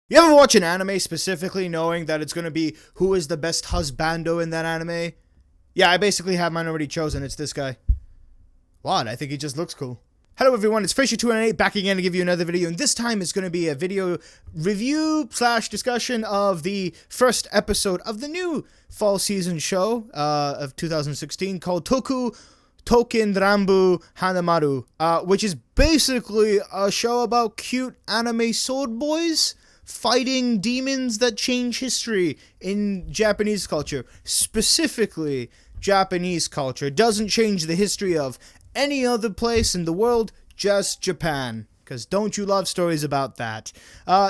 You ever watch an anime specifically knowing that it's going to be who is the best husbando in that anime? Yeah, I basically have mine already chosen. It's this guy. What? I think he just looks cool. Hello everyone, it's Fraser218 back again to give you another video, and this time it's going to be a video review slash discussion of the first episode of the new fall season show of 2016 called Toku Token Rambu Hanamaru, which is basically a show about cute anime sword boys fighting demons that change history in Japanese culture. Specifically, Japanese culture. It doesn't change the history of any other place in the world, just Japan. Because don't you love stories about that?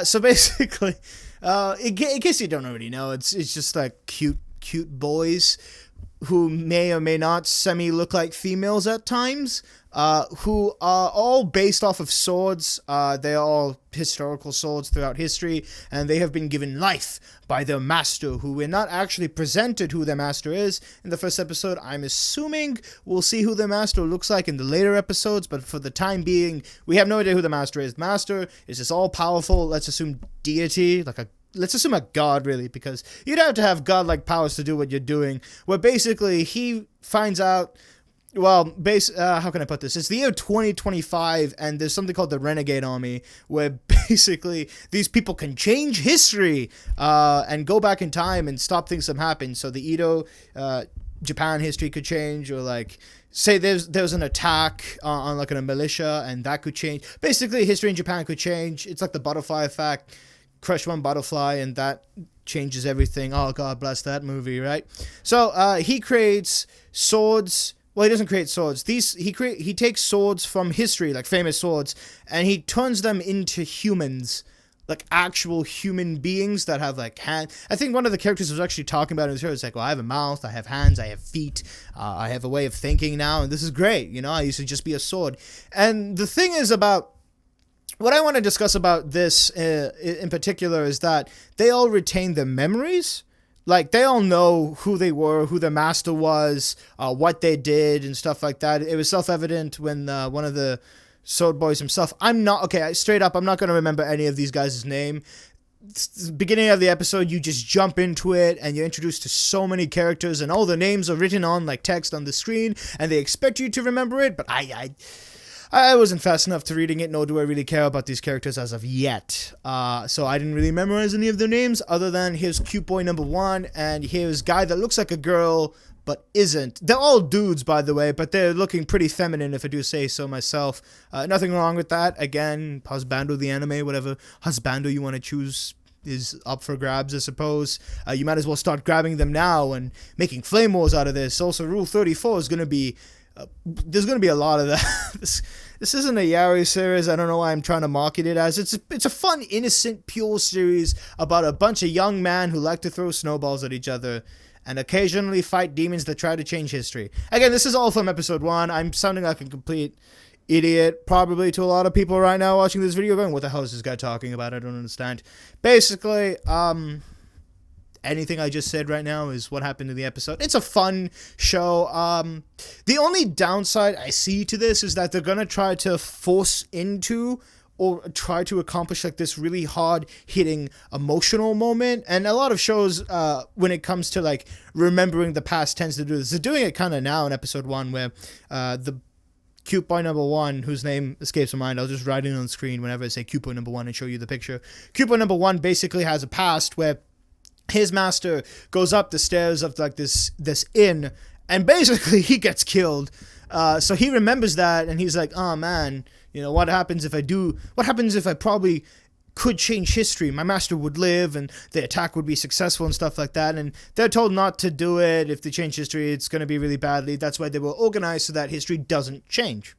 So basically, in case you don't already know, it's just like cute boys who may or may not semi-look like females at times, who are all based off of swords. They're all historical swords throughout history, and they have been given life by their master, who we're not actually presented who their master is in the first episode. I'm assuming we'll see who their master looks like in the later episodes, but for the time being, we have no idea who the master is. Master is this all-powerful, let's assume deity, let's assume a god, really, because you'd have to have godlike powers to do what you're doing, where basically he finds out, well, how can I put this? It's the year 2025, and there's something called the Renegade Army, where basically these people can change history and go back in time and stop things from happening. So the Edo, Japan history could change, or like, say there's an attack on like a militia, and that could change. Basically, history in Japan could change. It's like the butterfly effect. Crush one butterfly and that changes everything. Oh, God bless that movie, right? So he creates swords. Well, he doesn't create swords. He takes swords from history, like famous swords, and he turns them into humans, like actual human beings that have like hands. I think one of the characters was actually talking about it in the show. It's like, well, I have a mouth, I have hands, I have feet, I have a way of thinking now, and this is great. You know, I used to just be a sword. And the thing is about what I want to discuss about this in particular is that they all retain their memories. Like, they all know who they were, who their master was, what they did, and stuff like that. It was self-evident when one of the sword boys himself... straight up, I'm not going to remember any of these guys' name. Beginning of the episode, you just jump into it, and you're introduced to so many characters, and all the names are written on, like, text on the screen, and they expect you to remember it, but I wasn't fast enough to reading it, nor do I really care about these characters as of yet. So I didn't really memorize any of their names, other than here's cute boy number 1, and here's guy that looks like a girl, but isn't. They're all dudes, by the way, but they're looking pretty feminine, if I do say so myself. Nothing wrong with that. Again, husbando the anime, whatever husbando you want to choose is up for grabs, I suppose. You might as well start grabbing them now and making flame wars out of this. Also, Rule 34 is going to be... there's going to be a lot of that. This isn't a Yari series. I don't know why I'm trying to market it as. It's a fun, innocent, pure series about a bunch of young men who like to throw snowballs at each other and occasionally fight demons that try to change history. Again, this is all from episode 1. I'm sounding like a complete idiot, probably, to a lot of people right now watching this video going, what the hell is this guy talking about? I don't understand. Basically, anything I just said right now is what happened in the episode. It's a fun show. The only downside I see to this is that they're going to try to force into or try to accomplish like this really hard-hitting emotional moment. And a lot of shows, when it comes to like remembering the past, tends to do this. They're doing it kind of now in episode 1 where the cute boy number 1, whose name escapes my mind, I'll just write it on the screen whenever I say cute boy number 1 and show you the picture. Cute boy number 1 basically has a past where his master goes up the stairs of like this inn, and basically he gets killed. So he remembers that, and he's like, oh man, you know, what happens if I probably could change history? My master would live, and the attack would be successful and stuff like that. And they're told not to do it. If they change history, it's going to be really badly. That's why they were organized so that history doesn't change.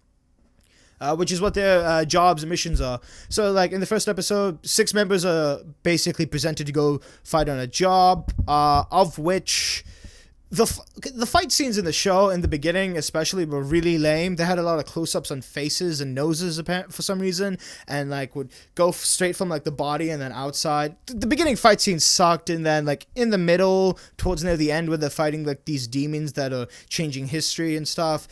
Which is what their jobs and missions are. So, like, in the first episode, 6 members are basically presented to go fight on a job, of which the fight scenes in the show, in the beginning especially, were really lame. They had a lot of close-ups on faces and noses, for some reason, and, like, would go straight from, like, the body and then outside. The beginning fight scenes sucked, and then, like, in the middle, towards near the end, where they're fighting, like, these demons that are changing history and stuff,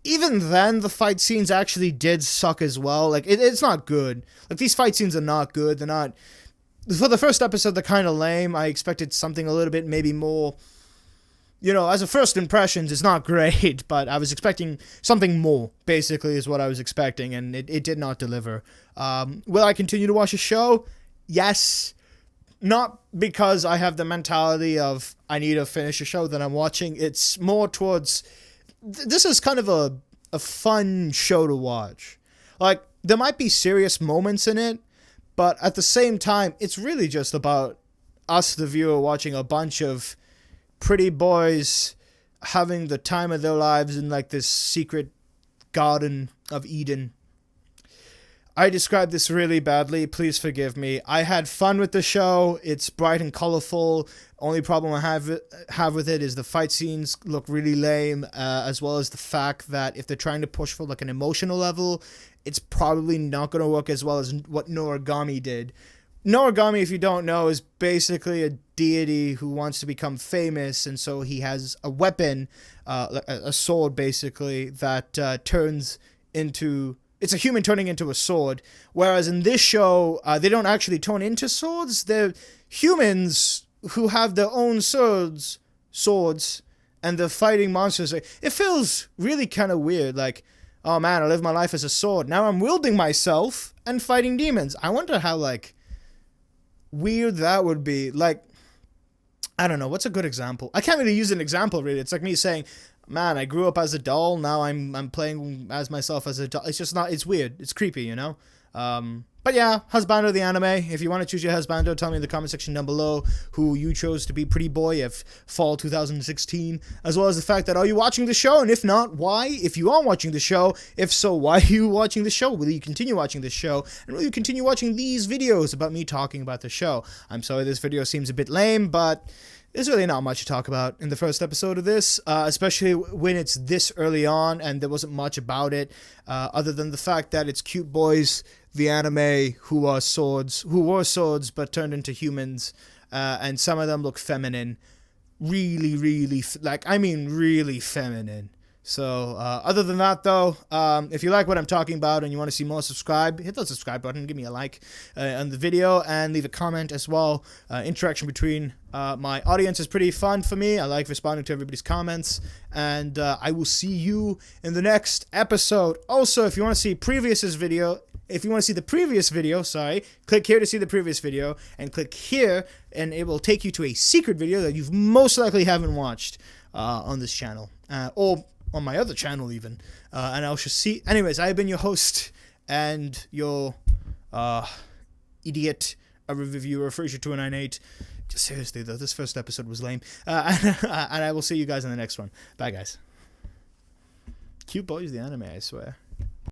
even then, the fight scenes actually did suck as well. Like, it's not good. Like, these fight scenes are not good. They're not for the first episode, they're kind of lame. I expected something a little bit maybe more, as a first impressions, it's not great, but I was expecting something more, basically, is what I was expecting, and it did not deliver. Will I continue to watch the show? Yes. Not because I have the mentality of I need to finish a show that I'm watching. It's more towards, this is kind of a fun show to watch. Like, there might be serious moments in it, but at the same time, it's really just about us, the viewer, watching a bunch of pretty boys having the time of their lives in like this secret garden of Eden. I described this really badly. Please forgive me. I had fun with the show. It's bright and colorful. Only problem I have with it is the fight scenes look really lame, as well as the fact that if they're trying to push for like an emotional level, it's probably not going to work as well as what Noragami did. Noragami, if you don't know, is basically a deity who wants to become famous, and so he has a weapon, a sword basically, that turns into... It's a human turning into a sword, whereas in this show, they don't actually turn into swords. They're humans who have their own swords, and they're fighting monsters. It feels really kind of weird, like, oh man, I live my life as a sword. Now I'm wielding myself and fighting demons. I wonder how, like, weird that would be. Like, I don't know, what's a good example? I can't really use an example, really. It's like me saying, man, I grew up as a doll, now I'm playing as myself as a doll. It's just not, it's weird. It's creepy, But yeah, Husbando the anime. If you want to choose your husbando, tell me in the comment section down below who you chose to be Pretty Boy of fall 2016, as well as the fact that, are you watching the show? And if not, why? If you are watching the show, if so, why are you watching the show? Will you continue watching this show? And will you continue watching these videos about me talking about the show? I'm sorry this video seems a bit lame, but there's really not much to talk about in the first episode of this, especially when it's this early on and there wasn't much about it, other than the fact that it's cute boys, the anime, who wore swords but turned into humans, and some of them look feminine. Really, really, really feminine. So, other than that, though, if you like what I'm talking about and you want to see more, hit the subscribe button, give me a like on the video, and leave a comment as well. Interaction between my audience is pretty fun for me. I like responding to everybody's comments, and I will see you in the next episode. Also, if you want to see the previous video, click here to see the previous video, and click here, and it will take you to a secret video that you've most likely haven't watched on this channel, or on my other channel even, and I'll just see. Anyways, I've been your host and your idiot reviewer, Fraser298. Seriously though, this first episode was lame, and I will see you guys in the next one. Bye guys. Cute boys, the anime, I swear.